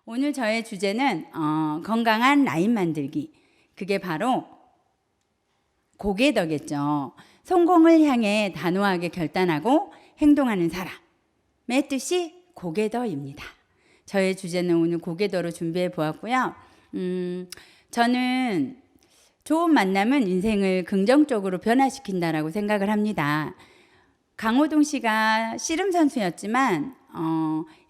오늘 저의 주제는 건강한 라인 만들기. 그게 바로 고개더겠죠. 성공을 향해 단호하게 결단하고 행동하는 사람의 뜻이 고개더입니다. 저의 주제는 오늘 고개더로 준비해 보았고요. 저는 좋은 만남은 인생을 긍정적으로 변화시킨다라고 생각을 합니다. 강호동 씨가 씨름 선수였지만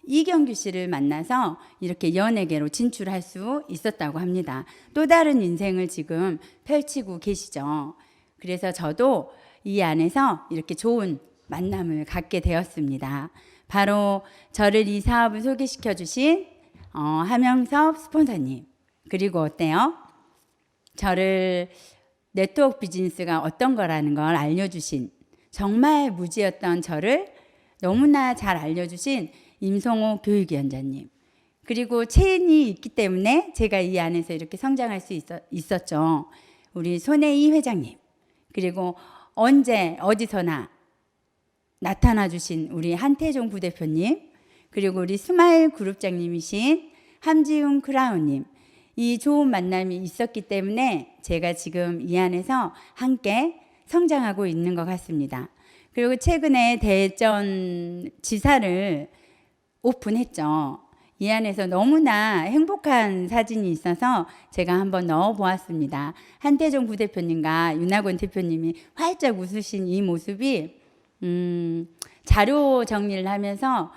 이경규 씨를 만나서 이렇게 연예계로 진출할 수 있었다고 합니다. 또 다른 인생을 지금 펼치고 계시죠. 그래서 저도 이 안에서 이렇게 좋은 만남을 갖게 되었습니다. 바로 저를 이 사업을 소개시켜 주신 하명섭 스폰서님, 그리고 어때요? 저를 네트워크 비즈니스가 어떤 거라는 걸 알려주신, 정말 무지였던 저를 너무나 잘 알려주신 임성호 교육위원장님, 그리고 체인이 있기 때문에 제가 이 안에서 이렇게 성장할 수 있었죠. 우리 손혜희 회장님, 그리고 언제 어디서나 나타나 주신 우리 한태종 부대표님, 그리고 우리 스마일 그룹장님이신 함지훈 크라운님, 이 좋은 만남이 있었기 때문에 제가 지금 이 안에서 함께 성장하고 있는 것 같습니다. 그리고 최근에 대전 지사를 오픈했죠. 이 안에서 너무나 행복한 사진이 있어서 제가 한번 넣어 보았습니다. 한태종 부대표님과 윤학원 대표님이 활짝 웃으신 이 모습이 자료 정리를 하면서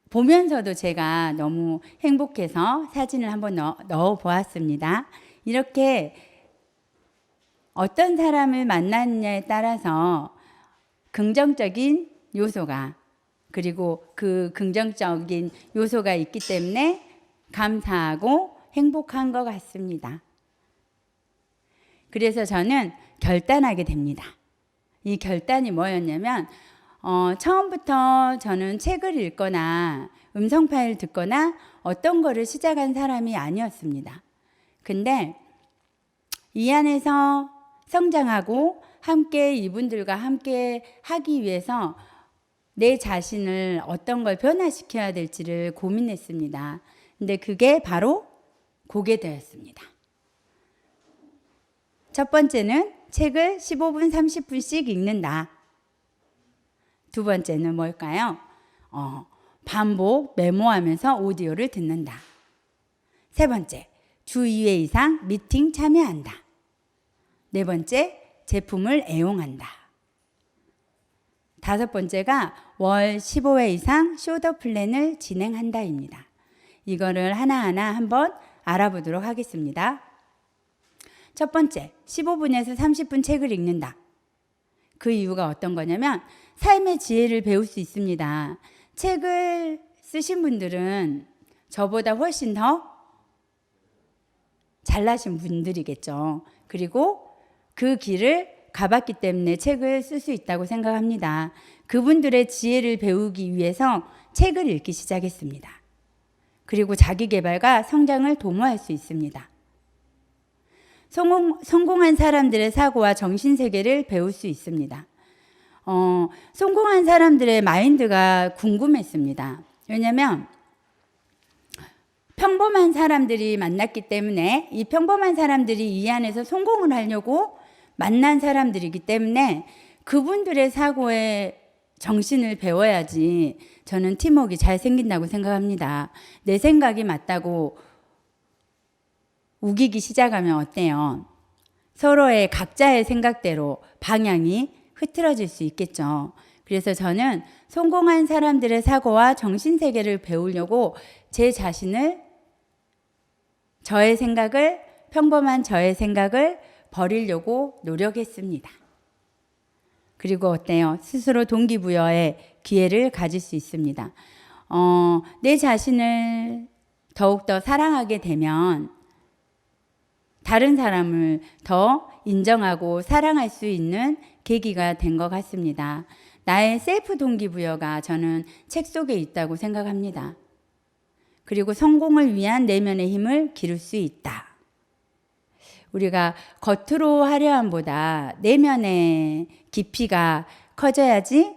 보면서도 제가 너무 행복해서 사진을 한번 넣어 보았습니다. 이렇게 어떤 사람을 만났느냐에 따라서 긍정적인 요소가, 그리고 그 긍정적인 요소가 있기 때문에 감사하고 행복한 것 같습니다. 그래서 저는 결단하게 됩니다. 이 결단이 뭐였냐면 처음부터 저는 책을 읽거나 음성 파일 듣거나 어떤 거를 시작한 사람이 아니었습니다. 근데 이 안에서 성장하고 함께 이분들과 함께 하기 위해서 내 자신을 어떤 걸 변화시켜야 될지를 고민했습니다. 근데 그게 바로 고개더였습니다. 첫 번째는 책을 15분, 30분씩 읽는다. 두 번째는 뭘까요? 반복 메모하면서 오디오를 듣는다. 세 번째, 주 2회 이상 미팅 참여한다. 네 번째, 제품을 애용한다. 다섯 번째가 월 15회 이상 쇼더 플랜을 진행한다입니다. 이거를 하나하나 한번 알아보도록 하겠습니다. 첫 번째, 15분에서 30분 책을 읽는다. 그 이유가 어떤 거냐면 삶의 지혜를 배울 수 있습니다. 책을 쓰신 분들은 저보다 훨씬 더 잘나신 분들이겠죠. 그리고 그 길을 가봤기 때문에 책을 쓸 수 있다고 생각합니다. 그분들의 지혜를 배우기 위해서 책을 읽기 시작했습니다. 그리고 자기 개발과 성장을 도모할 수 있습니다. 성공한 사람들의 사고와 정신세계를 배울 수 있습니다. 성공한 사람들의 마인드가 궁금했습니다. 왜냐하면 평범한 사람들이 만났기 때문에 이 평범한 사람들이 이 안에서 성공을 하려고 만난 사람들이기 때문에 그분들의 사고의 정신을 배워야지 저는 팀워크가 잘 생긴다고 생각합니다. 내 생각이 맞다고 우기기 시작하면 어때요? 서로의 각자의 생각대로 방향이 흐트러질 수 있겠죠. 그래서 저는 성공한 사람들의 사고와 정신세계를 배우려고 제 자신을, 평범한 저의 생각을 버리려고 노력했습니다. 그리고 어때요? 스스로 동기부여의 기회를 가질 수 있습니다. 내 자신을 더욱더 사랑하게 되면 다른 사람을 더 인정하고 사랑할 수 있는 계기가 된 것 같습니다. 나의 셀프 동기부여가 저는 책 속에 있다고 생각합니다. 그리고 성공을 위한 내면의 힘을 기를 수 있다. 우리가 겉으로 화려함보다 내면의 깊이가 커져야지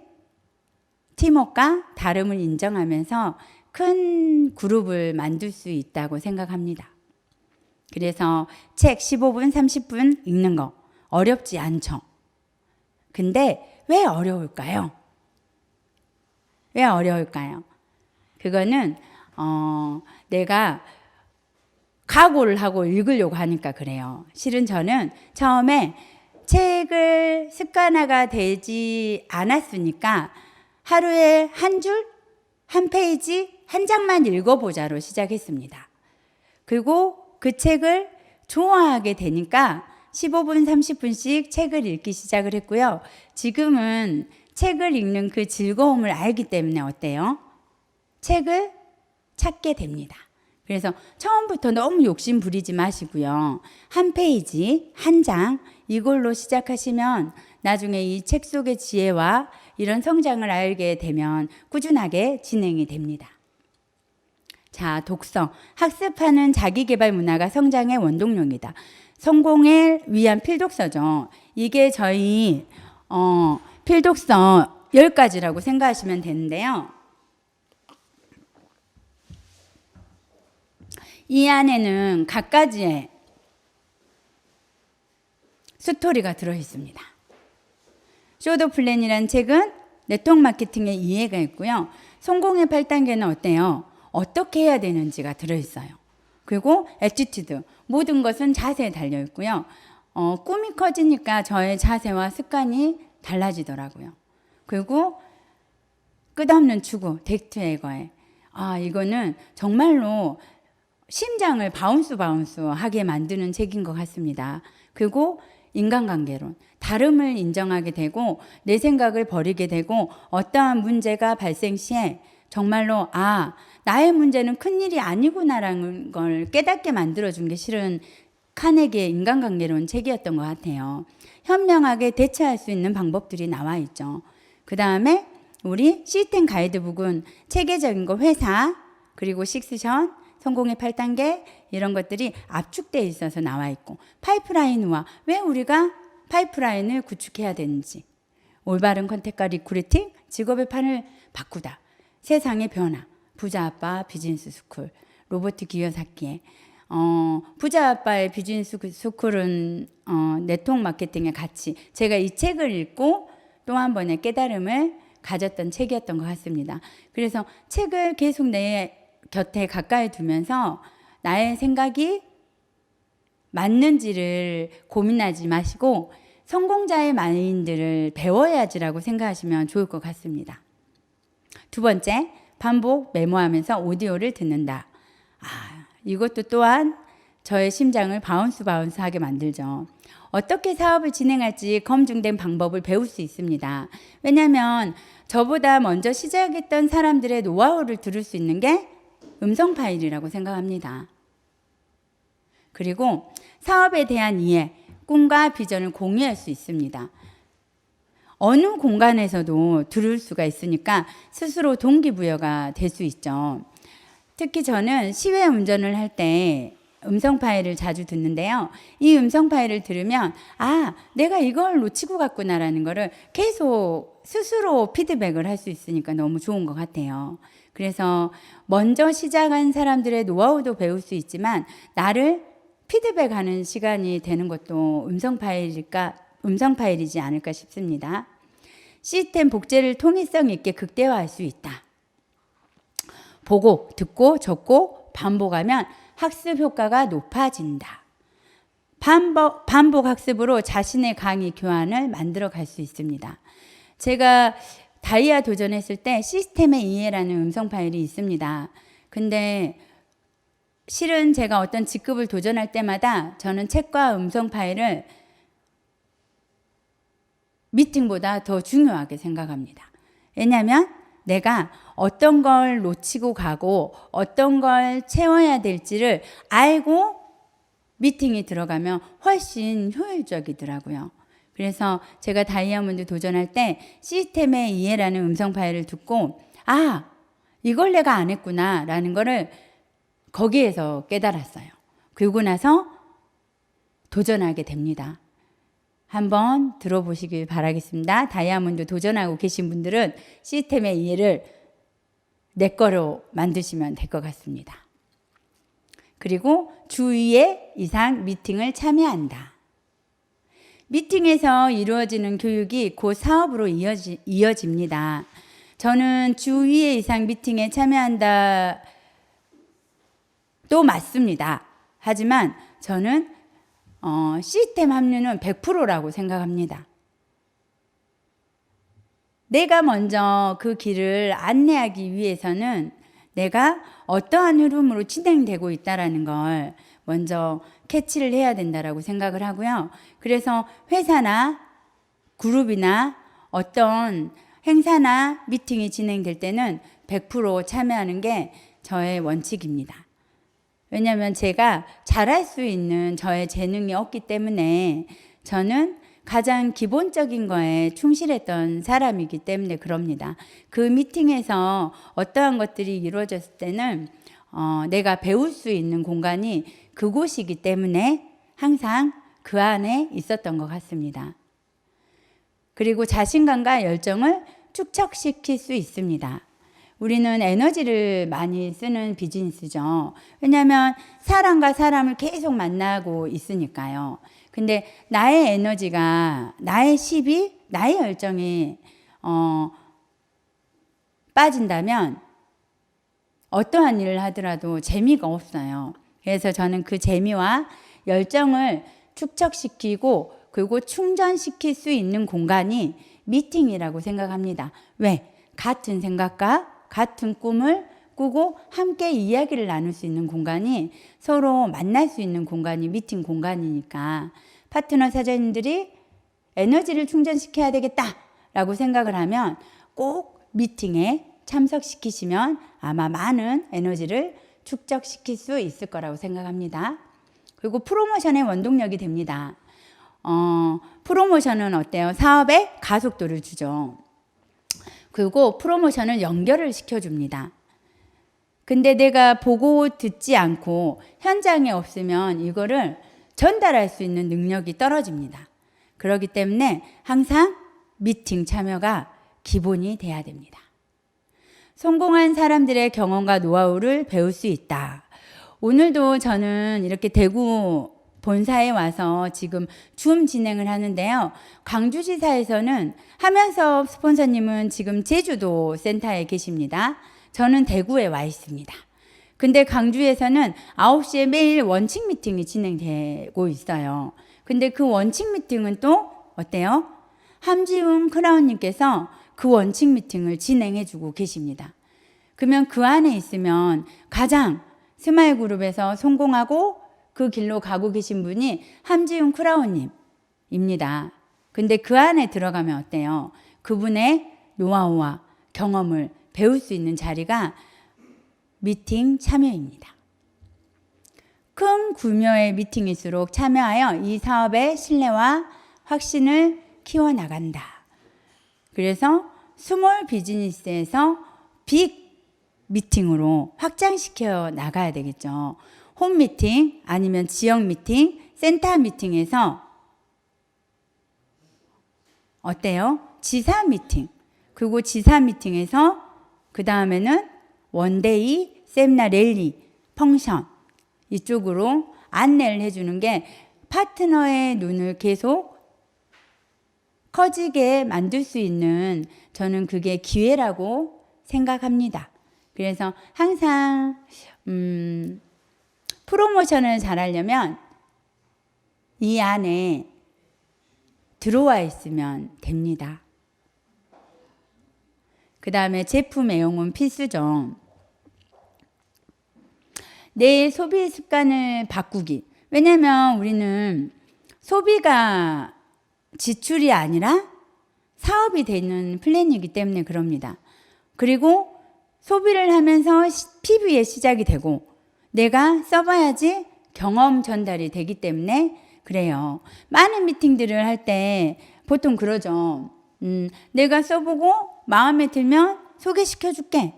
팀워크가 다름을 인정하면서 큰 그룹을 만들 수 있다고 생각합니다. 그래서 책 15분, 30분 읽는 거 어렵지 않죠. 근데 왜 어려울까요? 왜 어려울까요? 그거는 내가 각오를 하고 읽으려고 하니까 그래요. 실은 저는 처음에 책을 습관화가 되지 않았으니까 하루에 한 줄, 한 페이지, 한 장만 읽어보자로 시작했습니다. 그리고 그 책을 좋아하게 되니까 15분, 30분씩 책을 읽기 시작을 했고요. 지금은 책을 읽는 그 즐거움을 알기 때문에 어때요? 책을 찾게 됩니다. 그래서 처음부터 너무 욕심 부리지 마시고요. 한 페이지, 한 장 이걸로 시작하시면 나중에 이 책 속의 지혜와 이런 성장을 알게 되면 꾸준하게 진행이 됩니다. 자, 독서. 학습하는 자기계발 문화가 성장의 원동력이다. 성공을 위한 필독서죠. 이게 저희 필독서 10가지라고 생각하시면 되는데요. 이 안에는 각가지의 스토리가 들어있습니다. 쇼더 플랜이라는 책은 네트워크 마케팅의 이해가 있고요. 성공의 8단계는 어때요? 어떻게 해야 되는지가 들어있어요. 그리고 애티튜드, 모든 것은 자세에 달려있고요. 꿈이 커지니까 저의 자세와 습관이 달라지더라고요. 그리고 끝없는 추구, 덱트웨거에 이거는 정말로 심장을 바운스 하게 만드는 책인 것 같습니다. 그리고 인간관계론, 다름을 인정하게 되고 내 생각을 버리게 되고 어떠한 문제가 발생 시에 정말로 나의 문제는 큰일이 아니구나라는 걸 깨닫게 만들어준 게 실은 카네기의 인간관계론 책이었던 것 같아요. 현명하게 대처할 수 있는 방법들이 나와 있죠. 그 다음에 우리 시스템 가이드북은 체계적인 거 회사, 그리고 식스션, 성공의 8단계 이런 것들이 압축되어 있어서 나와 있고 파이프라인과 왜 우리가 파이프라인을 구축해야 되는지 올바른 컨택과 리크루팅, 직업의 판을 바꾸다, 세상의 변화, 부자 아빠 비즈니스 스쿨, 로버트 기요사키의 부자 아빠의 비즈니스 스쿨은 네트워크 마케팅의 가치. 제가 이 책을 읽고 또 한 번의 깨달음을 가졌던 책이었던 것 같습니다. 그래서 책을 계속 내 곁에 가까이 두면서 나의 생각이 맞는지를 고민하지 마시고 성공자의 마인드를 배워야지라고 생각하시면 좋을 것 같습니다. 두 번째, 반복 메모하면서 오디오를 듣는다. 이것도 또한 저의 심장을 바운스 하게 만들죠. 어떻게 사업을 진행할지 검증된 방법을 배울 수 있습니다. 왜냐하면 저보다 먼저 시작했던 사람들의 노하우를 들을 수 있는 게 음성 파일이라고 생각합니다. 그리고 사업에 대한 이해, 꿈과 비전을 공유할 수 있습니다. 어느 공간에서도 들을 수가 있으니까 스스로 동기부여가 될 수 있죠. 특히 저는 시외 운전을 할 때 음성 파일을 자주 듣는데요. 이 음성 파일을 들으면 내가 이걸 놓치고 갔구나라는 거를 계속 스스로 피드백을 할 수 있으니까 너무 좋은 것 같아요. 그래서 먼저 시작한 사람들의 노하우도 배울 수 있지만 나를 피드백하는 시간이 되는 것도 음성 파일이지 않을까 싶습니다. 시스템 복제를 통일성 있게 극대화할 수 있다. 보고, 듣고, 적고, 반복하면 학습 효과가 높아진다. 반복 학습으로 자신의 강의 교환을 만들어 갈 수 있습니다. 제가 다이아 도전했을 때 시스템의 이해라는 음성 파일이 있습니다. 근데 실은 제가 어떤 직급을 도전할 때마다 저는 책과 음성 파일을 미팅보다 더 중요하게 생각합니다. 왜냐하면 내가 어떤 걸 놓치고 가고 어떤 걸 채워야 될지를 알고 미팅이 들어가면 훨씬 효율적이더라고요. 그래서 제가 다이아몬드 도전할 때 시스템의 이해라는 음성 파일을 듣고 이걸 내가 안 했구나 라는 거를 거기에서 깨달았어요. 그러고 나서 도전하게 됩니다. 한번 들어보시길 바라겠습니다. 다이아몬드 도전하고 계신 분들은 시스템의 이해를 내 거로 만드시면 될 것 같습니다. 그리고 주 2회 이상 미팅을 참여한다. 미팅에서 이루어지는 교육이 곧 사업으로 이어집니다. 저는 주 2회 이상 미팅에 참여한다 또 맞습니다. 하지만 저는 시스템 합류는 100%라고 생각합니다. 내가 먼저 그 길을 안내하기 위해서는 내가 어떠한 흐름으로 진행되고 있다라는 걸 먼저 캐치를 해야 된다라고 생각을 하고요. 그래서 회사나 그룹이나 어떤 행사나 미팅이 진행될 때는 100% 참여하는 게 저의 원칙입니다. 왜냐하면 제가 잘할 수 있는 저의 재능이 없기 때문에 저는 가장 기본적인 거에 충실했던 사람이기 때문에 그럽니다. 그 미팅에서 어떠한 것들이 이루어졌을 때는 내가 배울 수 있는 공간이 그곳이기 때문에 항상 그 안에 있었던 것 같습니다. 그리고 자신감과 열정을 축적시킬 수 있습니다. 우리는 에너지를 많이 쓰는 비즈니스죠. 왜냐하면 사람과 사람을 계속 만나고 있으니까요. 근데 나의 에너지가, 나의 시비, 나의 열정이 빠진다면 어떠한 일을 하더라도 재미가 없어요. 그래서 저는 그 재미와 열정을 축적시키고 그리고 충전시킬 수 있는 공간이 미팅이라고 생각합니다. 왜? 같은 생각과 같은 꿈을 꾸고 함께 이야기를 나눌 수 있는 공간이, 서로 만날 수 있는 공간이 미팅 공간이니까 파트너 사장님들이 에너지를 충전시켜야 되겠다라고 생각을 하면 꼭 미팅에 참석시키시면 아마 많은 에너지를 축적시킬 수 있을 거라고 생각합니다. 그리고 프로모션의 원동력이 됩니다. 프로모션은 어때요? 사업에 가속도를 주죠. 그리고 프로모션을 연결을 시켜줍니다. 근데 내가 보고 듣지 않고 현장에 없으면 이거를 전달할 수 있는 능력이 떨어집니다. 그렇기 때문에 항상 미팅 참여가 기본이 돼야 됩니다. 성공한 사람들의 경험과 노하우를 배울 수 있다. 오늘도 저는 이렇게 대구 본사에 와서 지금 줌 진행을 하는데요. 광주지사에서는 하면서 스폰서님은 지금 제주도 센터에 계십니다. 저는 대구에 와 있습니다. 근데 광주에서는 9시에 매일 원칙 미팅이 진행되고 있어요. 근데 그 원칙 미팅은 또 어때요? 함지웅 크라운님께서 그 원칙 미팅을 진행해 주고 계십니다. 그러면 그 안에 있으면 가장 스마일 그룹에서 성공하고 그 길로 가고 계신 분이 함지웅 크라운님입니다. 근데 그 안에 들어가면 어때요? 그분의 노하우와 경험을 배울 수 있는 자리가 미팅 참여입니다. 큰 규모의 미팅일수록 참여하여 이 사업의 신뢰와 확신을 키워나간다. 그래서 스몰 비즈니스에서 빅 미팅으로 확장시켜 나가야 되겠죠. 홈 미팅 아니면 지역 미팅, 센터 미팅에서 어때요? 지사 미팅. 그리고 지사 미팅에서 그 다음에는 원데이, 세미나 랠리, 펑션 이쪽으로 안내를 해주는 게 파트너의 눈을 계속 커지게 만들 수 있는, 저는 그게 기회라고 생각합니다. 그래서 항상 프로모션을 잘하려면 이 안에 들어와 있으면 됩니다. 그 다음에 제품 애용은 필수죠. 내 소비 습관을 바꾸기. 왜냐면 우리는 소비가 지출이 아니라 사업이 되는 플랜이기 때문에 그럽니다. 그리고 소비를 하면서 PB의 시작이 되고 내가 써봐야지 경험 전달이 되기 때문에 그래요. 많은 미팅들을 할 때 보통 그러죠. 내가 써보고 마음에 들면 소개시켜 줄게.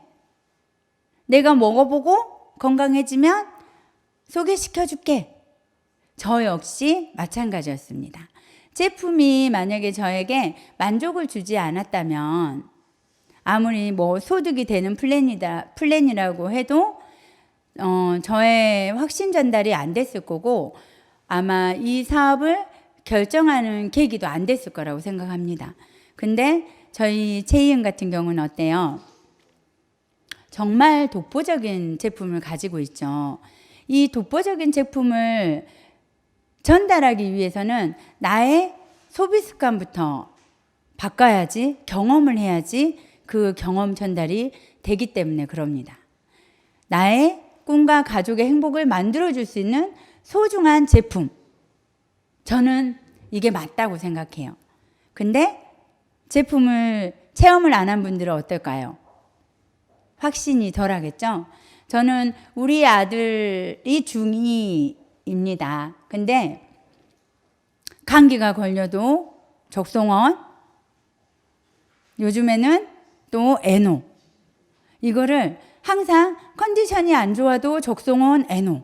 내가 먹어보고 건강해지면 소개시켜 줄게. 저 역시 마찬가지였습니다. 제품이 만약에 저에게 만족을 주지 않았다면 아무리 뭐 소득이 되는 플랜이라고 해도 저의 확신 전달이 안 됐을 거고 아마 이 사업을 결정하는 계기도 안 됐을 거라고 생각합니다. 근데 저희 체이은 같은 경우는 어때요? 정말 독보적인 제품을 가지고 있죠. 이 독보적인 제품을 전달하기 위해서는 나의 소비 습관부터 바꿔야지, 경험을 해야지 그 경험 전달이 되기 때문에 그럽니다. 나의 꿈과 가족의 행복을 만들어줄 수 있는 소중한 제품. 저는 이게 맞다고 생각해요. 근데 제품을 체험을 안 한 분들은 어떨까요? 확신이 덜 하겠죠? 저는 우리 아들이 중2입니다. 근데 감기가 걸려도 적송원, 요즘에는 또 에노. 이거를 항상 컨디션이 안 좋아도 적송원, 에노.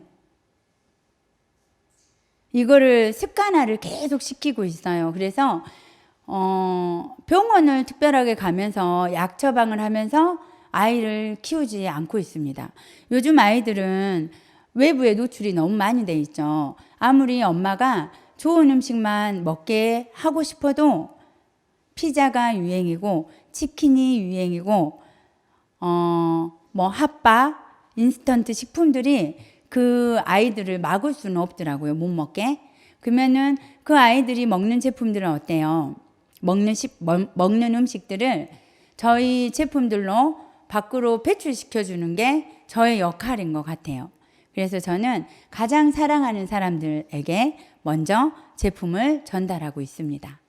이거를 습관화를 계속 시키고 있어요. 그래서 병원을 특별하게 가면서 약 처방을 하면서 아이를 키우지 않고 있습니다. 요즘 아이들은 외부에 노출이 너무 많이 돼 있죠. 아무리 엄마가 좋은 음식만 먹게 하고 싶어도 피자가 유행이고 치킨이 유행이고 뭐 핫바, 인스턴트 식품들이 그 아이들을 막을 수는 없더라고요. 못 먹게. 그러면은 그 아이들이 먹는 제품들은 어때요? 먹는 음식들을 저희 제품들로 밖으로 배출시켜 주는 게 저의 역할인 것 같아요. 그래서 저는 가장 사랑하는 사람들에게 먼저 제품을 전달하고 있습니다.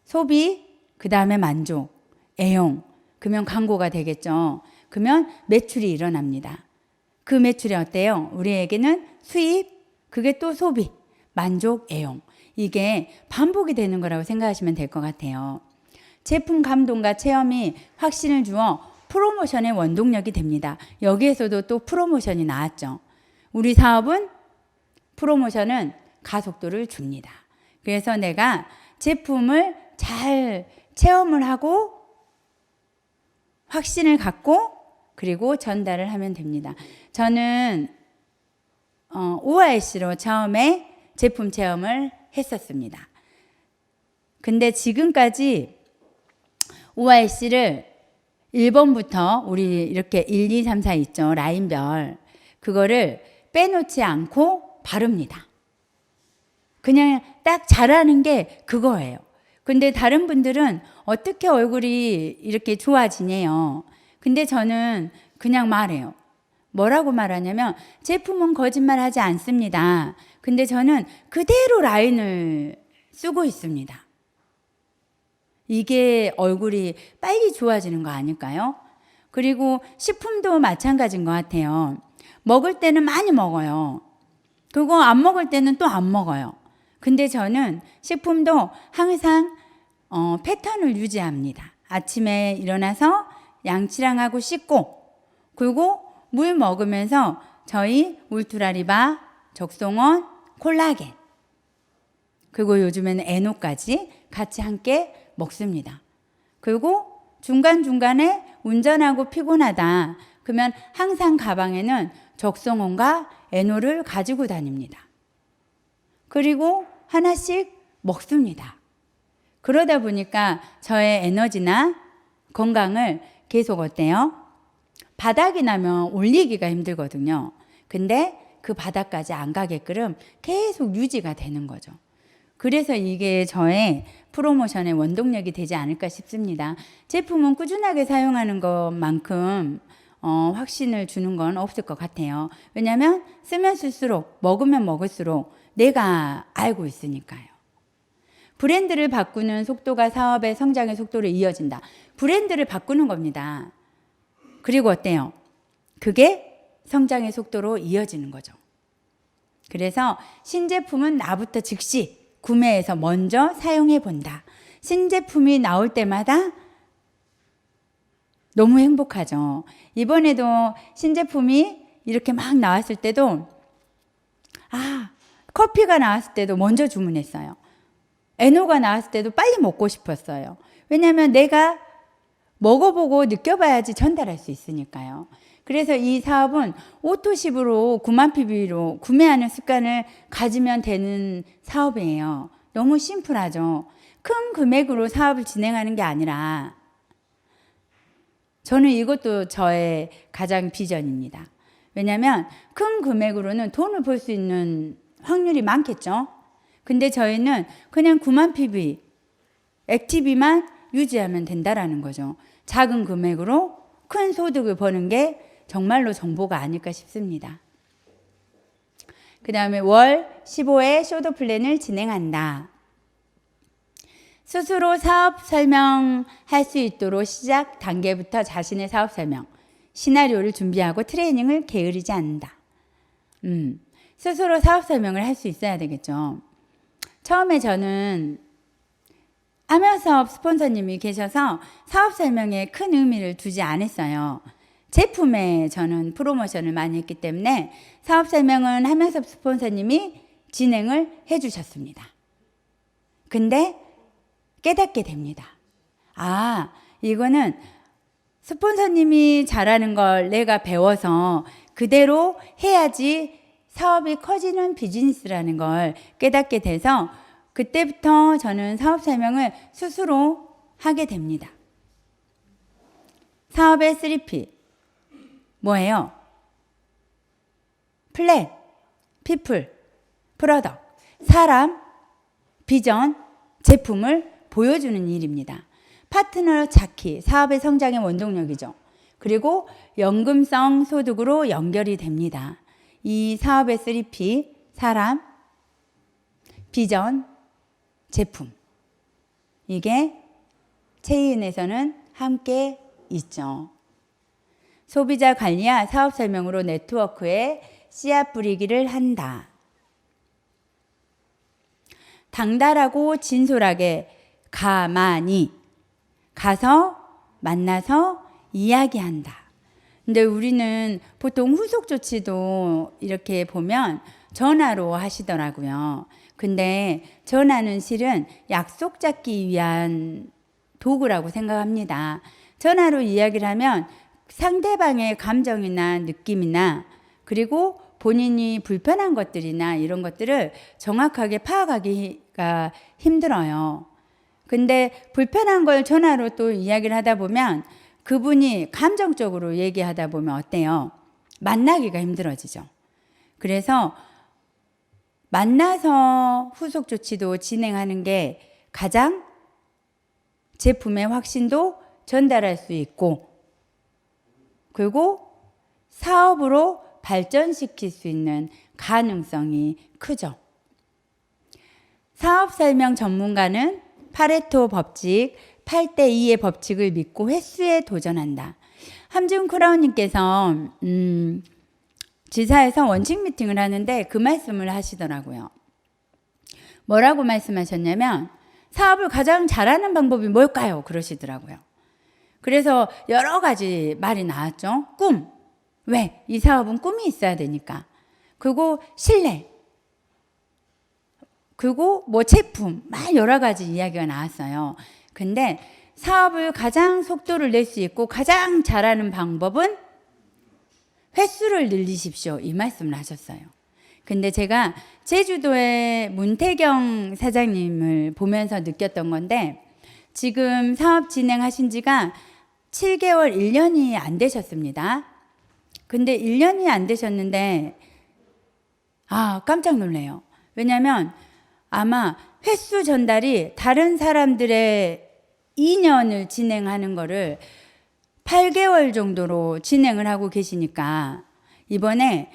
소비, 그 다음에 만족, 애용, 그러면 광고가 되겠죠. 그러면 매출이 일어납니다. 그 매출이 어때요? 우리에게는 수입, 그게 또 소비, 만족, 애용. 이게 반복이 되는 거라고 생각하시면 될 것 같아요. 제품 감동과 체험이 확신을 주어 프로모션의 원동력이 됩니다. 여기에서도 또 프로모션이 나왔죠. 우리 사업은 프로모션은 가속도를 줍니다. 그래서 내가 제품을 잘 체험을 하고 확신을 갖고 그리고 전달을 하면 됩니다. 저는 ORC로 처음에 제품 체험을 했었습니다. 근데 지금까지 ORC를 1번부터 우리 이렇게 1, 2, 3, 4 있죠. 라인별. 그거를 빼놓지 않고 바릅니다. 그냥 딱 잘하는 게 그거예요. 근데 다른 분들은 어떻게 얼굴이 이렇게 좋아지네요. 근데 저는 그냥 말해요. 뭐라고 말하냐면 제품은 거짓말하지 않습니다. 근데 저는 그대로 라인을 쓰고 있습니다. 이게 얼굴이 빨리 좋아지는 거 아닐까요? 그리고 식품도 마찬가지인 것 같아요. 먹을 때는 많이 먹어요. 그리고 안 먹을 때는 또 안 먹어요. 근데 저는 식품도 항상 패턴을 유지합니다. 아침에 일어나서 양치랑하고 씻고 그리고 물 먹으면서 저희 울트라리바, 적송원, 콜라겐 그리고 요즘에는 에노까지 같이 함께 먹습니다. 그리고 중간중간에 운전하고 피곤하다. 그러면 항상 가방에는 적송원과 에노를 가지고 다닙니다. 그리고 하나씩 먹습니다. 그러다 보니까 저의 에너지나 건강을 계속 어때요? 바닥이 나면 올리기가 힘들거든요. 근데 그 바닥까지 안 가게끔 계속 유지가 되는 거죠. 그래서 이게 저의 프로모션의 원동력이 되지 않을까 싶습니다. 제품은 꾸준하게 사용하는 것만큼 확신을 주는 건 없을 것 같아요. 왜냐하면 쓰면 쓸수록 먹으면 먹을수록 내가 알고 있으니까요. 브랜드를 바꾸는 속도가 사업의 성장의 속도로 이어진다. 브랜드를 바꾸는 겁니다. 그리고 어때요? 그게 성장의 속도로 이어지는 거죠. 그래서 신제품은 나부터 즉시 구매해서 먼저 사용해 본다. 신제품이 나올 때마다 너무 행복하죠. 이번에도 신제품이 이렇게 막 나왔을 때도 커피가 나왔을 때도 먼저 주문했어요. 에노가 나왔을 때도 빨리 먹고 싶었어요. 왜냐하면 내가 먹어보고 느껴봐야지 전달할 수 있으니까요. 그래서 이 사업은 오토십으로 9만 PB로 구매하는 습관을 가지면 되는 사업이에요. 너무 심플하죠. 큰 금액으로 사업을 진행하는 게 아니라 저는 이것도 저의 가장 비전입니다. 왜냐하면 큰 금액으로는 돈을 벌 수 있는 확률이 많겠죠. 근데 저희는 그냥 9만 PB, 액티비만 유지하면 된다라는 거죠. 작은 금액으로 큰 소득을 버는 게 정말로 정보가 아닐까 싶습니다. 그 다음에 월 15회 쇼도 플랜을 진행한다. 스스로 사업 설명할 수 있도록 시작 단계부터 자신의 사업 설명, 시나리오를 준비하고 트레이닝을 게으르지 않는다. 스스로 사업 설명을 할 수 있어야 되겠죠. 처음에 저는 아면사업 스폰서님이 계셔서 사업 설명에 큰 의미를 두지 않았어요. 제품에 저는 프로모션을 많이 했기 때문에 사업 설명은 하면서 스폰서님이 진행을 해주셨습니다. 근데 깨닫게 됩니다. 아, 이거는 스폰서님이 잘하는 걸 내가 배워서 그대로 해야지 사업이 커지는 비즈니스라는 걸 깨닫게 돼서 그때부터 저는 사업 설명을 스스로 하게 됩니다. 사업의 3P 뭐예요? 플랜, 피플, 프로덕트, 사람, 비전, 제품을 보여주는 일입니다. 파트너 찾기, 사업의 성장의 원동력이죠. 그리고 연금성 소득으로 연결이 됩니다. 이 사업의 3P, 사람, 비전, 제품. 이게 체인에서는 함께 있죠. 소비자 관리와 사업 설명으로 네트워크에 씨앗 뿌리기를 한다. 당달하고 진솔하게 가만히 가서 만나서 이야기한다. 근데 우리는 보통 후속 조치도 이렇게 보면 전화로 하시더라고요. 근데 전화는 실은 약속 잡기 위한 도구라고 생각합니다. 전화로 이야기를 하면 상대방의 감정이나 느낌이나 그리고 본인이 불편한 것들이나 이런 것들을 정확하게 파악하기가 힘들어요. 근데 불편한 걸 전화로 또 이야기를 하다 보면 그분이 감정적으로 얘기하다 보면 어때요? 만나기가 힘들어지죠. 그래서 만나서 후속 조치도 진행하는 게 가장 제품의 확신도 전달할 수 있고 그리고 사업으로 발전시킬 수 있는 가능성이 크죠. 사업 설명 전문가는 파레토 법칙, 8대2의 법칙을 믿고 횟수에 도전한다. 함준 크라운님께서 지사에서 원칙 미팅을 하는데 그 말씀을 하시더라고요. 뭐라고 말씀하셨냐면 사업을 가장 잘하는 방법이 뭘까요? 그러시더라고요. 그래서 여러 가지 말이 나왔죠. 꿈. 왜? 이 사업은 꿈이 있어야 되니까. 그리고 신뢰. 그리고 뭐 제품. 막 여러 가지 이야기가 나왔어요. 근데 사업을 가장 속도를 낼 수 있고 가장 잘하는 방법은 횟수를 늘리십시오. 이 말씀을 하셨어요. 근데 제가 제주도의 문태경 사장님을 보면서 느꼈던 건데 지금 사업 진행하신 지가 7개월, 1년이 안 되셨습니다. 근데 1년이 안 되셨는데 깜짝 놀래요. 왜냐하면 아마 횟수 전달이 다른 사람들의 2년을 진행하는 거를 8개월 정도로 진행을 하고 계시니까 이번에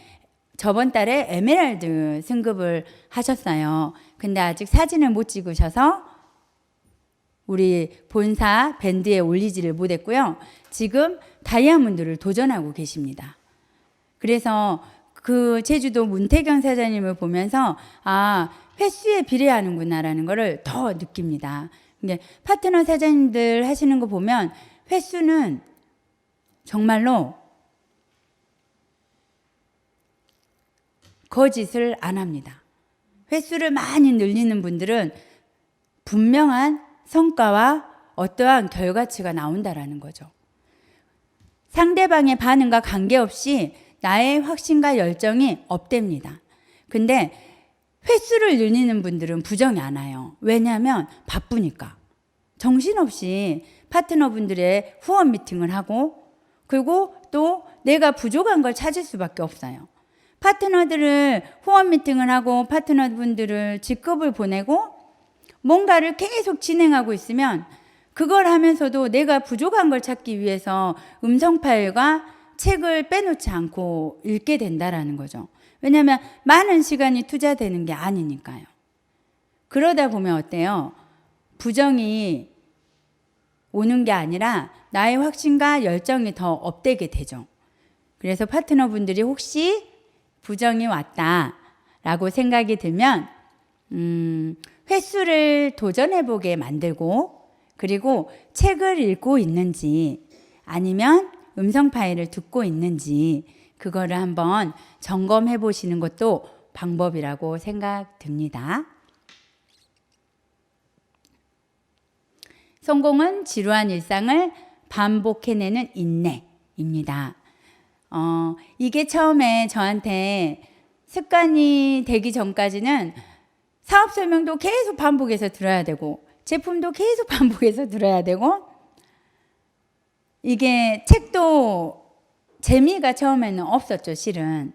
저번 달에 에메랄드 승급을 하셨어요. 근데 아직 사진을 못 찍으셔서 우리 본사 밴드에 올리지를 못했고요. 지금 다이아몬드를 도전하고 계십니다. 그래서 그 제주도 문태경 사장님을 보면서 횟수에 비례하는구나라는 거를 더 느낍니다. 근데 파트너 사장님들 하시는 거 보면 횟수는 정말로 거짓을 안 합니다. 횟수를 많이 늘리는 분들은 분명한 성과와 어떠한 결과치가 나온다라는 거죠. 상대방의 반응과 관계없이 나의 확신과 열정이 업됩니다. 근데 횟수를 늘리는 분들은 부정이 안 와요. 왜냐하면 바쁘니까. 정신없이 파트너분들의 후원 미팅을 하고, 그리고 또 내가 부족한 걸 찾을 수밖에 없어요. 파트너들을 후원 미팅을 하고 파트너분들을 직급을 보내고 뭔가를 계속 진행하고 있으면 그걸 하면서도 내가 부족한 걸 찾기 위해서 음성 파일과 책을 빼놓지 않고 읽게 된다라는 거죠. 왜냐하면 많은 시간이 투자되는 게 아니니까요. 그러다 보면 어때요? 부정이 오는 게 아니라 나의 확신과 열정이 더 업되게 되죠. 그래서 파트너분들이 혹시 부정이 왔다라고 생각이 들면 횟수를 도전해보게 만들고, 그리고 책을 읽고 있는지 아니면 음성 파일을 듣고 있는지 그거를 한번 점검해 보시는 것도 방법이라고 생각됩니다. 성공은 지루한 일상을 반복해내는 인내입니다. 이게 처음에 저한테 습관이 되기 전까지는 사업 설명도 계속 반복해서 들어야 되고 제품도 계속 반복해서 들어야 되고, 이게 책도 재미가 처음에는 없었죠, 실은.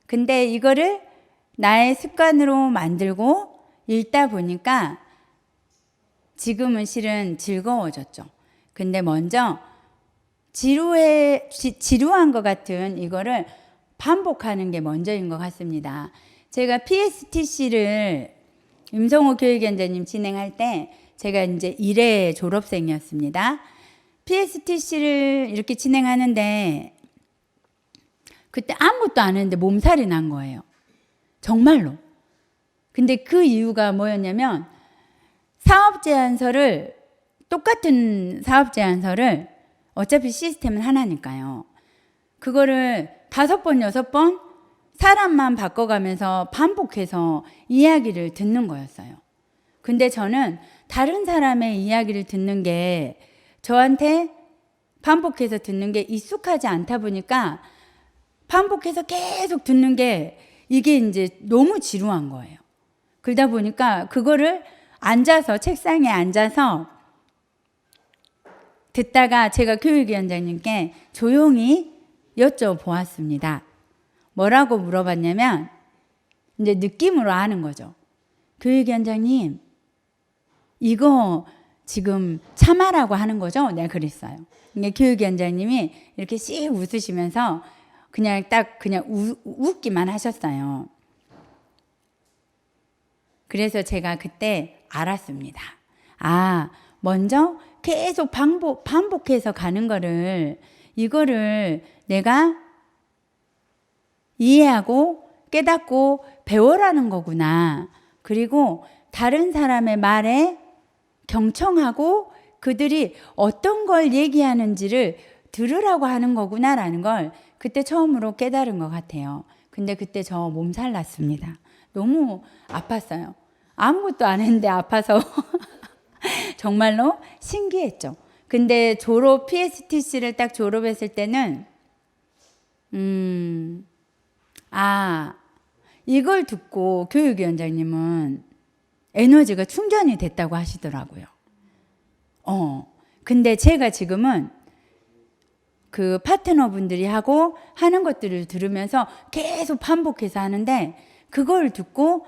근데 이거를 나의 습관으로 만들고 읽다 보니까 지금은 실은 즐거워졌죠. 근데 먼저 지루한 것 같은 이거를 반복하는 게 먼저인 것 같습니다. 제가 PSTC를 임성호 교육위원장님 진행할 때 제가 이제 1회 졸업생이었습니다. PSTC를 이렇게 진행하는데 그때 아무것도 안 했는데 몸살이 난 거예요. 정말로. 근데 그 이유가 뭐였냐면 똑같은 사업 제안서를 어차피 시스템은 하나니까요. 그거를 5번, 6번 사람만 바꿔가면서 반복해서 이야기를 듣는 거였어요. 근데 저는 다른 사람의 이야기를 듣는 게 저한테 반복해서 듣는 게 익숙하지 않다 보니까 반복해서 계속 듣는 게 이게 이제 너무 지루한 거예요. 그러다 보니까 그거를 책상에 앉아서 듣다가 제가 교육위원장님께 조용히 여쭤보았습니다. 뭐라고 물어봤냐면 이제 느낌으로 아는 거죠. 교육위원장님, 이거 지금 참아라고 하는 거죠? 내가 그랬어요. 근데 교육위원장님이 이렇게 씩 웃으시면서 그냥 웃기만 하셨어요. 그래서 제가 그때 알았습니다. 먼저 계속 반복해서 가는 이거를 내가 이해하고 깨닫고 배워라는 거구나. 그리고 다른 사람의 말에 경청하고 그들이 어떤 걸 얘기하는지를 들으라고 하는 거구나라는 걸 그때 처음으로 깨달은 것 같아요. 근데 그때 저 몸살 났습니다. 너무 아팠어요. 아무것도 안 했는데 아파서 정말로 신기했죠. 근데 PSTC를 딱 졸업했을 때는 이걸 듣고 교육위원장님은 에너지가 충전이 됐다고 하시더라고요. 근데 제가 지금은 그 파트너분들이 하는 것들을 들으면서 계속 반복해서 하는데 그걸 듣고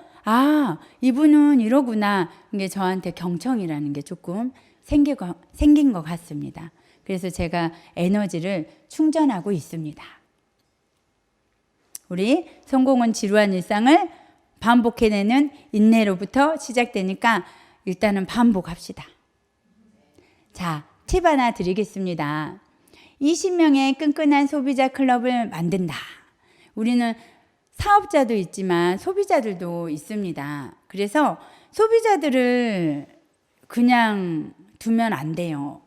이분은 이러구나. 이게 저한테 경청이라는 게 조금 생긴 것 같습니다. 그래서 제가 에너지를 충전하고 있습니다. 우리 성공은 지루한 일상을 반복해내는 인내로부터 시작되니까 일단은 반복합시다. 자, 팁 하나 드리겠습니다. 20명의 끈끈한 소비자 클럽을 만든다. 우리는 사업자도 있지만 소비자들도 있습니다. 그래서 소비자들을 그냥 두면 안 돼요.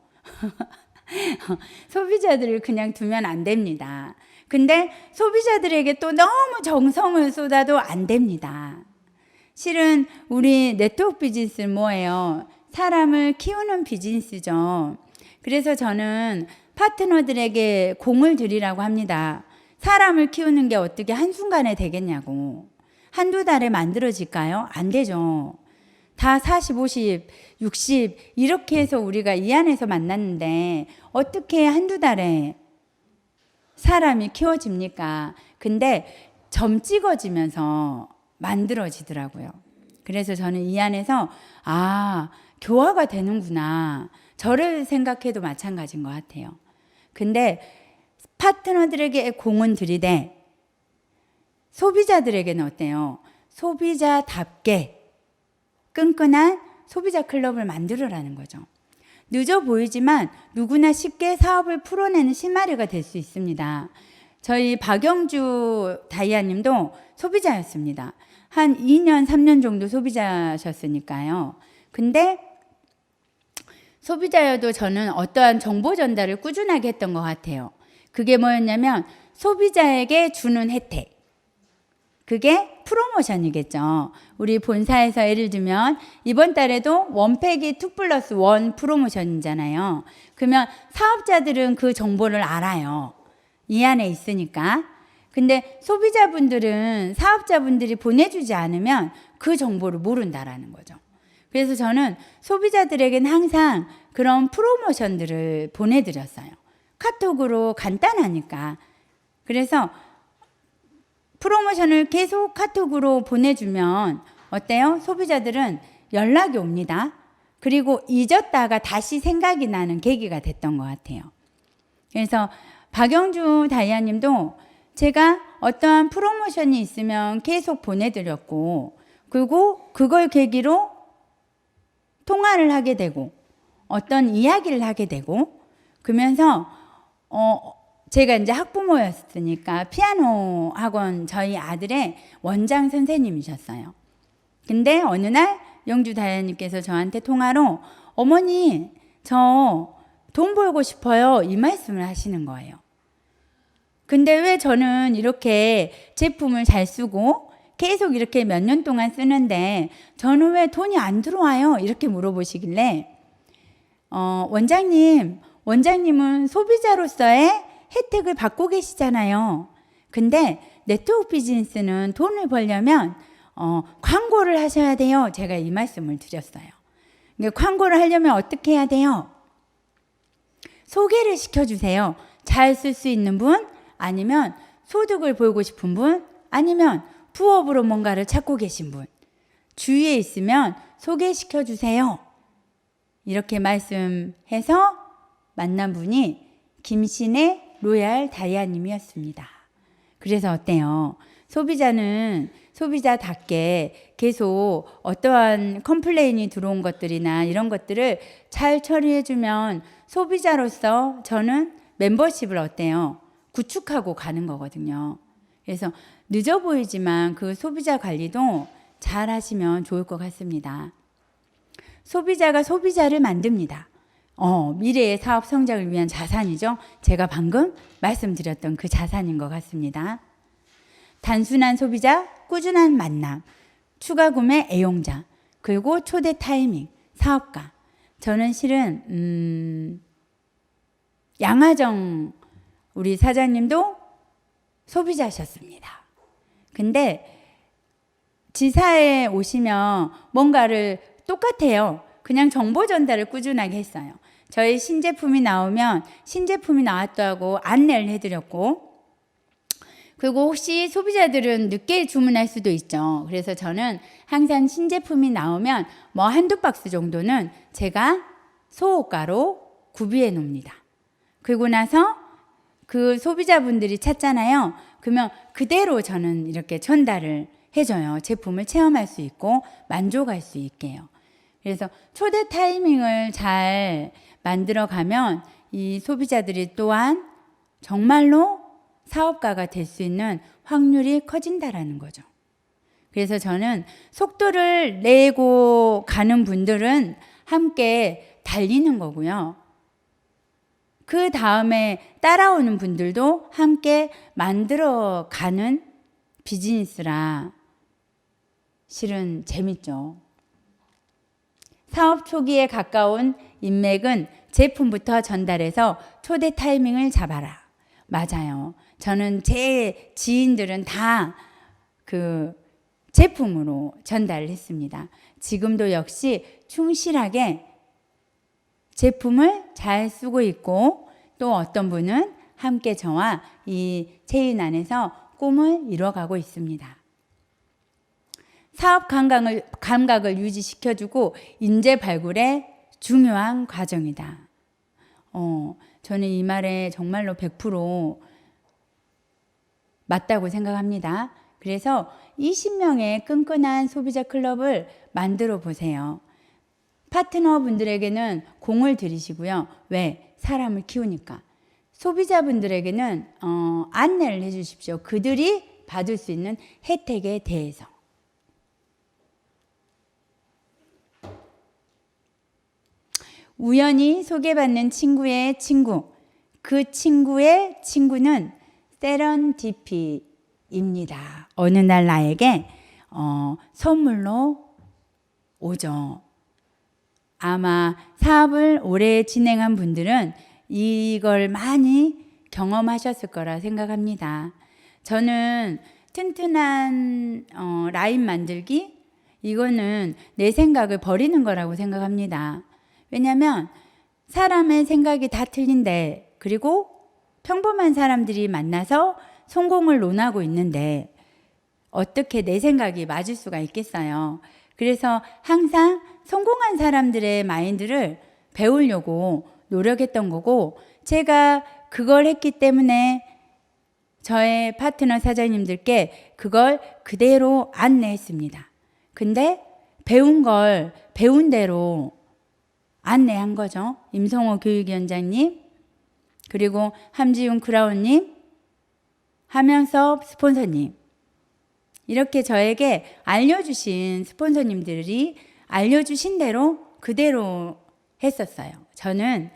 소비자들을 그냥 두면 안 됩니다. 근데 소비자들에게 또 너무 정성을 쏟아도 안 됩니다. 실은 우리 네트워크 비즈니스는 뭐예요? 사람을 키우는 비즈니스죠. 그래서 저는 파트너들에게 공을 들이라고 합니다. 사람을 키우는 게 어떻게 한순간에 되겠냐고. 한두 달에 만들어질까요? 안 되죠. 다 40, 50, 60 이렇게 해서 우리가 이 안에서 만났는데 어떻게 한두 달에 사람이 키워집니까? 근데 점 찍어지면서 만들어지더라고요. 그래서 저는 이 안에서 교화가 되는구나. 저를 생각해도 마찬가지인 것 같아요. 근데 파트너들에게 공은 들이되 소비자들에게는 어때요? 소비자답게 끈끈한 소비자 클럽을 만들어라는 거죠. 늦어 보이지만 누구나 쉽게 사업을 풀어내는 실마리가 될 수 있습니다. 저희 박영주 다이아님도 소비자였습니다. 한 2년, 3년 정도 소비자셨으니까요. 근데 소비자여도 저는 어떠한 정보 전달을 꾸준하게 했던 것 같아요. 그게 뭐였냐면 소비자에게 주는 혜택. 그게 프로모션이겠죠. 우리 본사에서 예를 들면 이번 달에도 원팩이 2+1 프로모션이잖아요. 그러면 사업자들은 그 정보를 알아요. 이 안에 있으니까. 근데 소비자분들은 사업자분들이 보내주지 않으면 그 정보를 모른다라는 거죠. 그래서 저는 소비자들에게는 항상 그런 프로모션들을 보내드렸어요. 카톡으로 간단하니까. 그래서 프로모션을 계속 카톡으로 보내주면 어때요? 소비자들은 연락이 옵니다. 그리고 잊었다가 다시 생각이 나는 계기가 됐던 것 같아요. 그래서 박영주 다이아님도 제가 어떠한 프로모션이 있으면 계속 보내드렸고, 그리고 그걸 계기로 통화를 하게 되고 어떤 이야기를 하게 되고, 그러면서 제가 이제 학부모였으니까 피아노 학원 저희 아들의 원장 선생님이셨어요. 근데 어느 날 영주 다이아님께서 저한테 통화로 어머니 저 돈 벌고 싶어요 이 말씀을 하시는 거예요. 근데 왜 저는 이렇게 제품을 잘 쓰고 계속 이렇게 몇 년 동안 쓰는데 저는 왜 돈이 안 들어와요? 이렇게 물어보시길래 원장님은 소비자로서의 혜택을 받고 계시잖아요. 근데 네트워크 비즈니스는 돈을 벌려면 광고를 하셔야 돼요. 제가 이 말씀을 드렸어요. 광고를 하려면 어떻게 해야 돼요? 소개를 시켜주세요. 잘 쓸 수 있는 분, 아니면 소득을 보이고 싶은 분, 아니면 부업으로 뭔가를 찾고 계신 분. 주위에 있으면 소개시켜주세요. 이렇게 말씀해서 만난 분이 김신의 로얄 다이아님이었습니다. 그래서 어때요? 소비자는 소비자답게 계속 어떠한 컴플레인이 들어온 것들이나 이런 것들을 잘 처리해주면 소비자로서 저는 멤버십을 어때요? 구축하고 가는 거거든요. 그래서 늦어 보이지만 그 소비자 관리도 잘 하시면 좋을 것 같습니다. 소비자가 소비자를 만듭니다. 미래의 사업 성장을 위한 자산이죠. 제가 방금 말씀드렸던 그 자산인 것 같습니다. 단순한 소비자, 꾸준한 만남, 추가 구매 애용자, 그리고 초대 타이밍, 사업가. 저는 실은 양하정 우리 사장님도 소비자셨습니다. 근데 지사에 오시면 뭔가를 똑같아요. 그냥 정보 전달을 꾸준하게 했어요. 저희 신제품이 나오면 신제품이 나왔다고 안내를 해드렸고, 그리고 혹시 소비자들은 늦게 주문할 수도 있죠. 그래서 저는 항상 신제품이 나오면 뭐 한두 박스 정도는 제가 소호가로 구비해 놓습니다. 그리고 나서 그 소비자분들이 찾잖아요. 그러면 그대로 저는 이렇게 전달을 해줘요. 제품을 체험할 수 있고 만족할 수 있게요. 그래서 초대 타이밍을 잘 만들어 가면 이 소비자들이 또한 정말로 사업가가 될 수 있는 확률이 커진다라는 거죠. 그래서 저는 속도를 내고 가는 분들은 함께 달리는 거고요. 그 다음에 따라오는 분들도 함께 만들어 가는 비즈니스라 실은 재밌죠. 사업 초기에 가까운 인맥은 제품부터 전달해서 초대 타이밍을 잡아라. 맞아요. 저는 제 지인들은 다 그 제품으로 전달을 했습니다. 지금도 역시 충실하게 제품을 잘 쓰고 있고, 또 어떤 분은 함께 저와 이 체인 안에서 꿈을 이뤄가고 있습니다. 사업 감각을 유지시켜주고 인재 발굴에 중요한 과정이다. 저는 이 말에 정말로 100% 맞다고 생각합니다. 그래서 20명의 끈끈한 소비자 클럽을 만들어 보세요. 파트너분들에게는 공을 들이시고요. 왜? 사람을 키우니까. 소비자분들에게는 안내를 해주십시오. 그들이 받을 수 있는 혜택에 대해서. 우연히 소개받는 친구의 친구, 그 친구의 친구는 세런디피입니다. 어느 날 나에게 선물로 오죠. 아마 사업을 오래 진행한 분들은 이걸 많이 경험하셨을 거라 생각합니다. 저는 튼튼한 라인 만들기, 이거는 내 생각을 버리는 거라고 생각합니다. 왜냐하면 사람의 생각이 다 틀린데, 그리고 평범한 사람들이 만나서 성공을 논하고 있는데 어떻게 내 생각이 맞을 수가 있겠어요. 그래서 항상 성공한 사람들의 마인드를 배우려고 노력했던 거고, 제가 그걸 했기 때문에 저의 파트너 사장님들께 그걸 그대로 안내했습니다. 근데 배운 걸 배운 대로 안내한 거죠. 임성호 교육위원장님, 그리고 함지훈 크라운님, 하명섭 스폰서님, 이렇게 저에게 알려주신 스폰서님들이 알려주신 대로 그대로 했었어요. 저는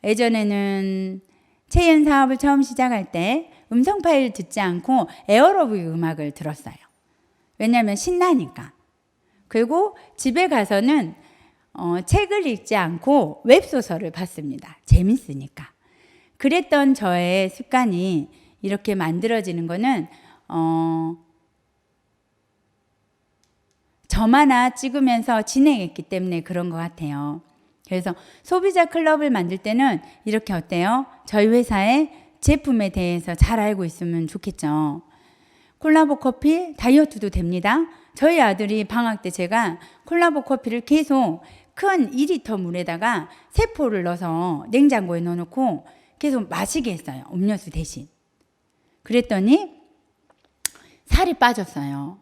예전에는 체인 사업을 처음 시작할 때 음성 파일을 듣지 않고 에어로빅 음악을 들었어요. 왜냐하면 신나니까. 그리고 집에 가서는 책을 읽지 않고 웹소설을 봤습니다. 재밌으니까. 그랬던 저의 습관이 이렇게 만들어지는 거는 점 하나 찍으면서 진행했기 때문에 그런 것 같아요. 그래서 소비자 클럽을 만들 때는 이렇게 어때요? 저희 회사의 제품에 대해서 잘 알고 있으면 좋겠죠. 콜라보 커피 다이어트도 됩니다. 저희 아들이 방학 때 제가 콜라보 커피를 계속 큰 2리터 물에다가 세포를 넣어서 냉장고에 넣어놓고 계속 마시게 했어요. 음료수 대신. 그랬더니 살이 빠졌어요.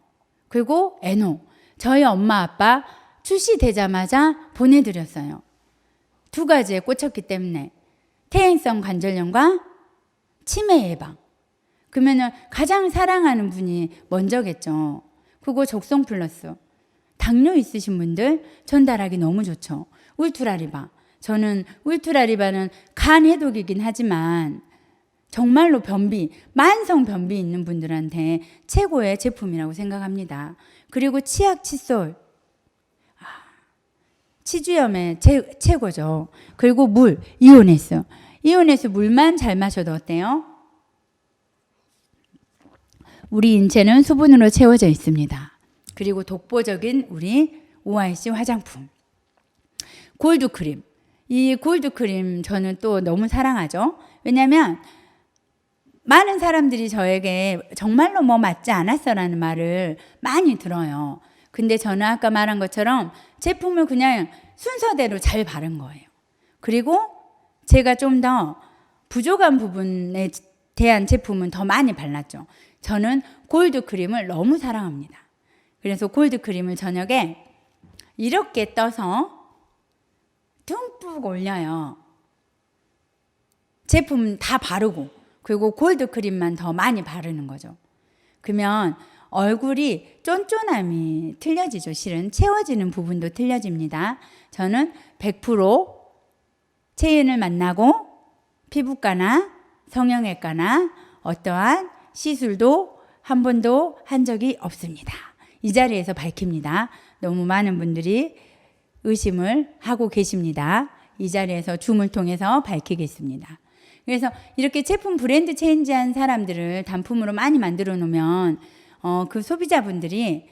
그리고 에노, 저희 엄마 아빠 출시되자마자 보내드렸어요. 2가지에 꽂혔기 때문에 퇴행성 관절염과 치매 예방. 그러면은 가장 사랑하는 분이 먼저겠죠. 그리고 적성 플러스. 당뇨 있으신 분들 전달하기 너무 좋죠. 울트라리바. 저는 울트라리바는 간 해독이긴 하지만 정말로 변비, 만성 변비 있는 분들한테 최고의 제품이라고 생각합니다. 그리고 치약 칫솔. 치주염에 최고죠. 그리고 물, 이온에스. 이온에스 물만 잘 마셔도 어때요? 우리 인체는 수분으로 채워져 있습니다. 그리고 독보적인 우리 OIC 화장품. 골드크림. 이 골드크림 저는 또 너무 사랑하죠. 왜냐하면 많은 사람들이 저에게 정말로 뭐 맞지 않았어라는 말을 많이 들어요. 근데 저는 아까 말한 것처럼 제품을 그냥 순서대로 잘 바른 거예요. 그리고 제가 좀 더 부족한 부분에 대한 제품은 더 많이 발랐죠. 저는 골드크림을 너무 사랑합니다. 그래서 골드크림을 저녁에 이렇게 떠서 듬뿍 올려요. 제품 다 바르고, 그리고 골드크림만 더 많이 바르는 거죠. 그러면 얼굴이 쫀쫀함이 틀려지죠. 실은 채워지는 부분도 틀려집니다. 저는 100% 체인을 만나고 피부과나 성형외과나 어떠한 시술도 한 번도 한 적이 없습니다. 이 자리에서 밝힙니다. 너무 많은 분들이 의심을 하고 계십니다. 이 자리에서 줌을 통해서 밝히겠습니다. 그래서 이렇게 제품 브랜드 체인지한 사람들을 단품으로 많이 만들어 놓으면 그 소비자분들이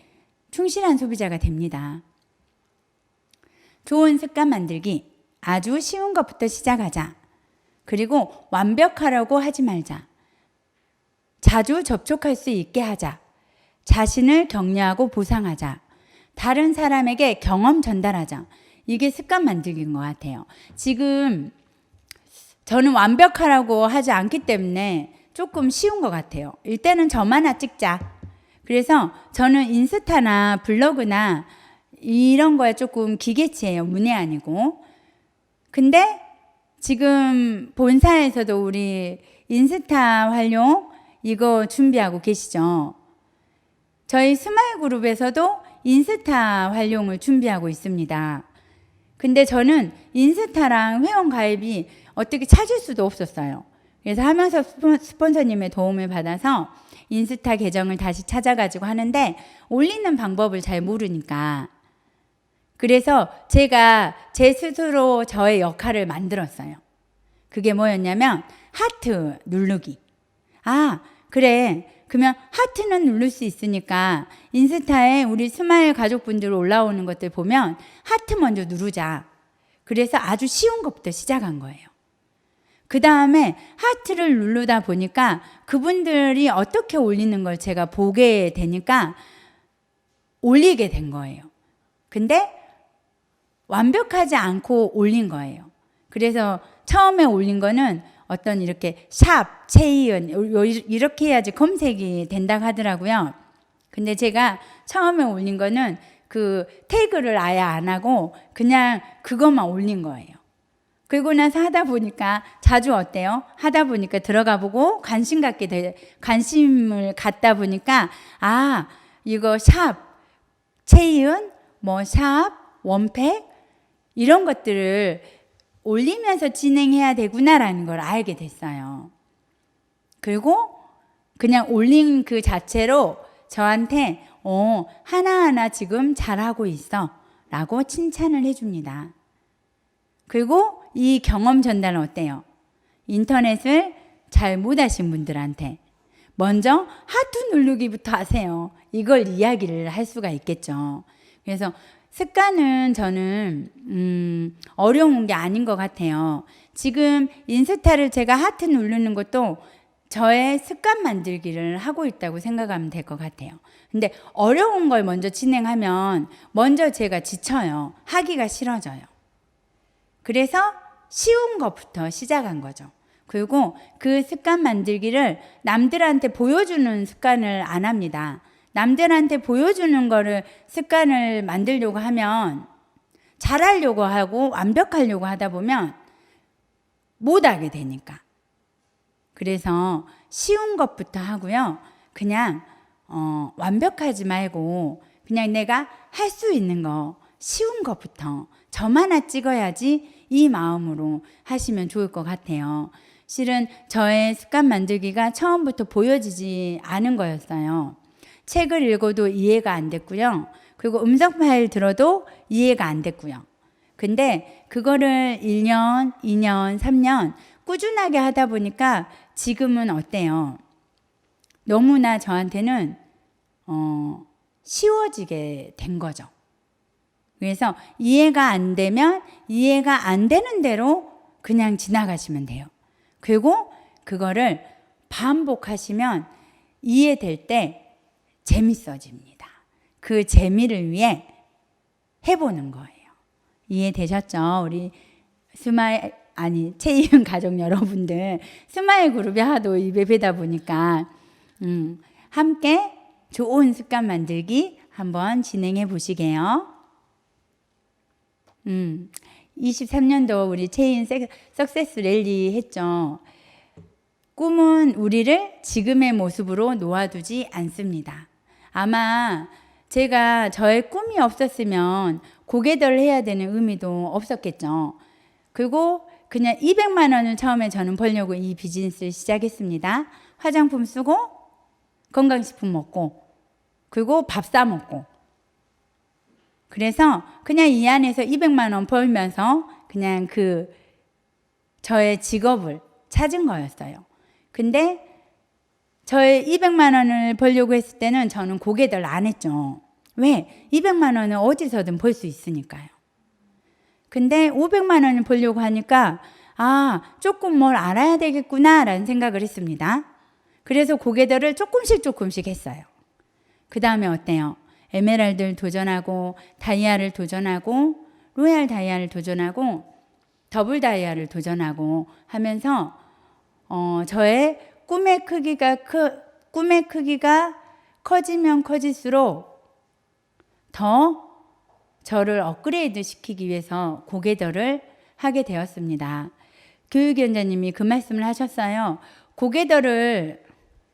충실한 소비자가 됩니다. 좋은 습관 만들기. 아주 쉬운 것부터 시작하자. 그리고 완벽하라고 하지 말자. 자주 접촉할 수 있게 하자. 자신을 격려하고 보상하자. 다른 사람에게 경험 전달하자. 이게 습관 만들기인 것 같아요. 지금 저는 완벽하라고 하지 않기 때문에 조금 쉬운 것 같아요. 일단은 점 하나 찍자. 그래서 저는 인스타나 블로그나 이런 거에 조금 기계치예요. 문외한이고. 근데 지금 본사에서도 우리 인스타 활용 이거 준비하고 계시죠. 저희 스마일 그룹에서도 인스타 활용을 준비하고 있습니다. 근데 저는 인스타랑 회원 가입이 어떻게 찾을 수도 없었어요. 그래서 하면서 스폰서님의 도움을 받아서 인스타 계정을 다시 찾아가지고 하는데 올리는 방법을 잘 모르니까. 그래서 제가 제 스스로 저의 역할을 만들었어요. 그게 뭐였냐면 하트 누르기. 아, 그래. 그러면 하트는 누를 수 있으니까 인스타에 우리 스마일 가족분들 올라오는 것들 보면 하트 먼저 누르자. 그래서 아주 쉬운 것부터 시작한 거예요. 그 다음에 하트를 누르다 보니까 그분들이 어떻게 올리는 걸 제가 보게 되니까 올리게 된 거예요. 근데 완벽하지 않고 올린 거예요. 그래서 처음에 올린 거는 어떤 이렇게 샵, 체이은 이렇게 해야지 검색이 된다고 하더라고요. 근데 제가 처음에 올린 거는 그 태그를 아예 안 하고 그냥 그것만 올린 거예요. 그리고 나서 하다 보니까 자주 어때요? 하다 보니까 들어가 보고 관심을 갖다 보니까 아, 이거 샵, 체이은, 뭐 샵, 원팩 이런 것들을 올리면서 진행해야 되구나라는 걸 알게 됐어요. 그리고 그냥 올린 그 자체로 저한테 하나하나 지금 잘하고 있어 라고 칭찬을 해줍니다. 그리고 이 경험 전달은 어때요? 인터넷을 잘 못하신 분들한테 먼저 하트 누르기부터 하세요. 이걸 이야기를 할 수가 있겠죠. 그래서 습관은 저는 어려운 게 아닌 것 같아요. 지금 인스타를 제가 하트 누르는 것도 저의 습관 만들기를 하고 있다고 생각하면 될 것 같아요. 근데 어려운 걸 먼저 진행하면 먼저 제가 지쳐요. 하기가 싫어져요. 그래서 쉬운 것부터 시작한 거죠. 그리고 그 습관 만들기를 남들한테 보여주는 습관을 안 합니다. 남들한테 보여주는 거를 습관을 만들려고 하면 잘하려고 하고 완벽하려고 하다 보면 못하게 되니까. 그래서 쉬운 것부터 하고요. 그냥 완벽하지 말고 그냥 내가 할 수 있는 거 쉬운 것부터 점 하나 찍어야지 이 마음으로 하시면 좋을 것 같아요. 실은 저의 습관 만들기가 처음부터 보여지지 않은 거였어요. 책을 읽어도 이해가 안 됐고요. 그리고 음성 파일 들어도 이해가 안 됐고요. 근데 그거를 1년, 2년, 3년 꾸준하게 하다 보니까 지금은 어때요? 너무나 저한테는 쉬워지게 된 거죠. 그래서 이해가 안 되면 이해가 안 되는 대로 그냥 지나가시면 돼요. 그리고 그거를 반복하시면 이해될 때 재밌어집니다. 그 재미를 위해 해보는 거예요. 이해되셨죠? 우리 체이은 가족 여러분들 스마일 그룹이 하도 입에 배다 보니까 함께 좋은 습관 만들기 한번 진행해 보시게요. 23년도 우리 체인 석세스 랠리 했죠. 꿈은 우리를 지금의 모습으로 놓아두지 않습니다. 아마 제가 저의 꿈이 없었으면 고개들을 해야 되는 의미도 없었겠죠. 그리고 그냥 200만 원을 처음에 저는 벌려고 이 비즈니스를 시작했습니다. 화장품 쓰고 건강식품 먹고 그리고 밥 사 먹고 그래서 그냥 이 안에서 200만 원 벌면서 그냥 저의 직업을 찾은 거였어요. 근데 저의 200만 원을 벌려고 했을 때는 저는 고개들 안 했죠. 왜? 200만 원은 어디서든 벌 수 있으니까요. 근데 500만 원을 벌려고 하니까 조금 뭘 알아야 되겠구나라는 생각을 했습니다. 그래서 고개들을 조금씩 했어요. 그 다음에 어때요? 에메랄드를 도전하고 다이아를 도전하고 로얄 다이아를 도전하고 더블 다이아를 도전하고 하면서 저의 꿈의 크기가 커지면 커질수록 더 저를 업그레이드 시키기 위해서 고개들을 하게 되었습니다. 교육위원장님이 그 말씀을 하셨어요. 고개들을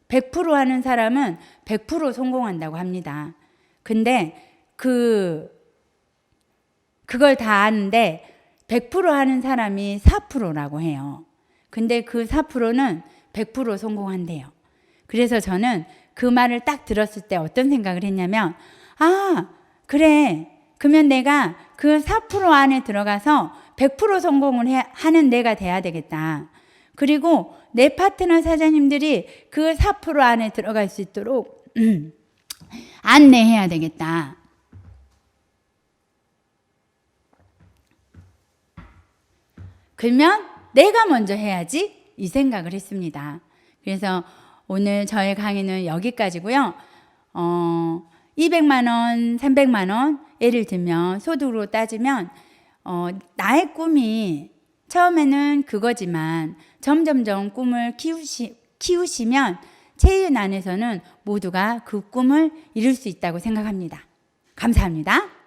100% 하는 사람은 100% 성공한다고 합니다. 근데 그걸 다 아는데 100% 하는 사람이 4%라고 해요. 근데 그 4%는 100% 성공한대요. 그래서 저는 그 말을 딱 들었을 때 어떤 생각을 했냐면 그래. 그러면 내가 그 4% 안에 들어가서 100% 성공을 하는 내가 돼야 되겠다. 그리고 내 파트너 사장님들이 그 4% 안에 들어갈 수 있도록 안내해야 되겠다. 그러면 내가 먼저 해야지 이 생각을 했습니다. 그래서 오늘 저의 강의는 여기까지고요. 200만 원, 300만 원 예를 들면 소득으로 따지면 나의 꿈이 처음에는 그거지만 점점점 꿈을 키우시면 체인 안에서는 모두가 그 꿈을 이룰 수 있다고 생각합니다. 감사합니다.